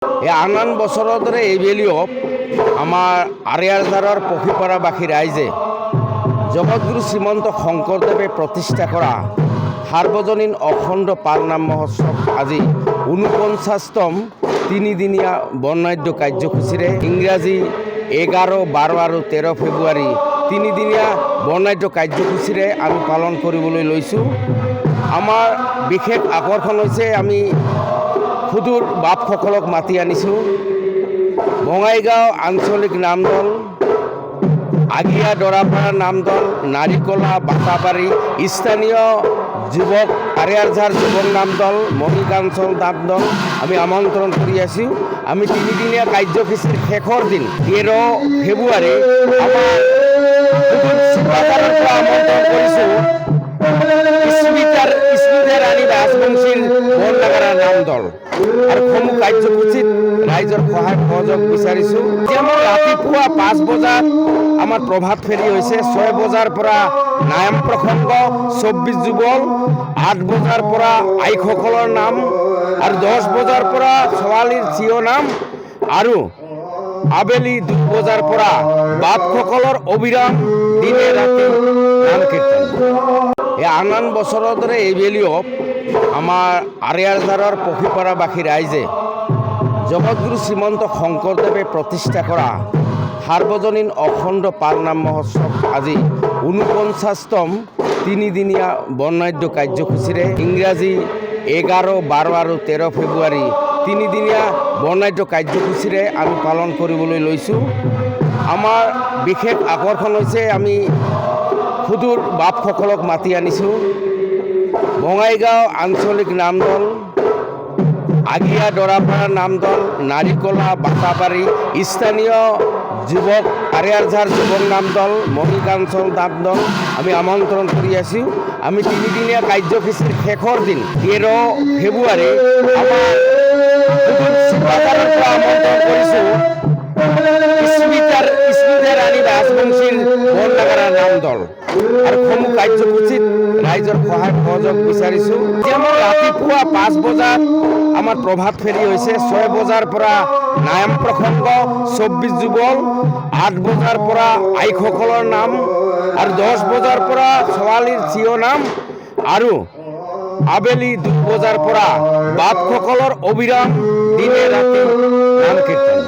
এই আন বছৰৰ দৰে এইবেলিও আমাৰ আৰিয়াৰঝাৰৰ পক্ষীপাৰাবাসী ৰাইজে জগতগুৰু শ্ৰীমন্ত শংকৰদেৱে প্ৰতিষ্ঠা কৰা সাৰ্বজনীন অখণ্ড পালনাম মহোৎসৱ আজি ৪৯তম তিনিদিনীয়া বৰ্ণাঢ্য কাৰ্যসূচীৰে ইংৰাজী ১১, ১২ আৰু ১৩ ফেব্ৰুৱাৰী তিনিদিনীয়া বৰ্ণাঢ্য কাৰ্যসূচীৰে আমি পালন কৰিবলৈ লৈছোঁ। আমাৰ বিশেষ আকৰ্ষণ হৈছে আমি সুদূৰ বাপসকলক মাতি আনিছোঁ। বঙাইগাঁও আঞ্চলিক নামদল, আগিয়া দৰাপাৰা নামদল, নাৰিকলা বাটাবাৰী স্থানীয় যুৱক আৰিয়াৰঝাৰ যুৱক নামদল, মণিকাঞ্চল নামদল আমি আমন্ত্ৰণ কৰি আছোঁ। আমি তিনিদিনীয়া কাৰ্যসূচীৰ শেষৰ দিন ১৩ ফেব্ৰুৱাৰী আমাৰ শিৱসাগৰৰ পৰা আমন্ত্ৰণ কৰিছোঁ স্মিতা ৰাণী ৰাজবংশীৰ বৰনাগাৰা নামদল আৰু সমূহ কাৰ্যসূচীত ৰাইজৰ সহায় সহযোগ বিচাৰিছোঁ। আমাৰ ৰাতিপুৱা ৫ বজাত আমাৰ প্ৰভাত ফেৰী হৈছে, ৬ বজাৰ পৰা নাম প্ৰসংগ ২৪ যুগল, ৮ বজাৰ পৰা আইসকলৰ নাম আৰু ১০ বজাৰ পৰা ছোৱালীৰ চিঞ নাম আৰু আবেলি ২ বজাৰ পৰা বাপসকলৰ অবিৰাম দিনে ৰাতি নাম কীৰ্তন। এই আন বছৰৰ দৰে এইবেলিও আমাৰ আৰিয়াৰঝাৰৰ পক্ষীপাৰাবাসী ৰাইজে জগতগুৰু শ্ৰীমন্ত শংকৰদেৱে প্ৰতিষ্ঠা কৰা সাৰ্বজনীন অখণ্ড পালনাম মহোৎসৱ আজি ৪৯তম তিনিদিনীয়া বৰ্ণাঢ্য কাৰ্যসূচীৰে ইংৰাজী ১১, ১২ আৰু ১৩ ফেব্ৰুৱাৰী তিনিদিনীয়া বৰ্ণাঢ্য কাৰ্যসূচীৰে আমি পালন কৰিবলৈ লৈছোঁ। আমাৰ বিশেষ আকৰ্ষণ হৈছে আমি সুদূৰ বাপসকলক মাতি আনিছোঁ। বঙাইগাঁও আঞ্চলিক নামদল, আগিয়া দৰাপাৰা নামদল, নাৰিকলা বাটাবাৰী স্থানীয় যুৱক আৰিয়াৰঝাৰ যুৱক নামদল, মণিকাঞ্চল নামদল আমি আমন্ত্ৰণ কৰি আছোঁ। আমি তিনিদিনীয়া কাৰ্যসূচীৰ শেষৰ দিন ১৩ ফেব্ৰুৱাৰী আমাৰ শিৱসাগৰৰ পৰা আমন্ত্ৰণ কৰিছোঁ স্মিতা ৰাণী ৰাজবংশীৰ বৰনাগাৰা নামদল আৰু সমূহ কাৰ্যসূচীত ৰাইজৰ সহায় সহযোগ বিচাৰিছোঁ। আমাৰ ৰাতিপুৱা ৫ বজাত আমাৰ প্ৰভাত ফেৰী হৈছে, ৬ বজাৰ পৰা নাম প্ৰসংগ ২৪ যুগল, ৮ বজাৰ পৰা আইসকলৰ নাম আৰু ১০ বজাৰ পৰা ছোৱালীৰ চিঞ নাম আৰু আবেলি ২ বজাৰ পৰা বাপসকলৰ অবিৰাম দিনে ৰাতি নাম কীৰ্তন।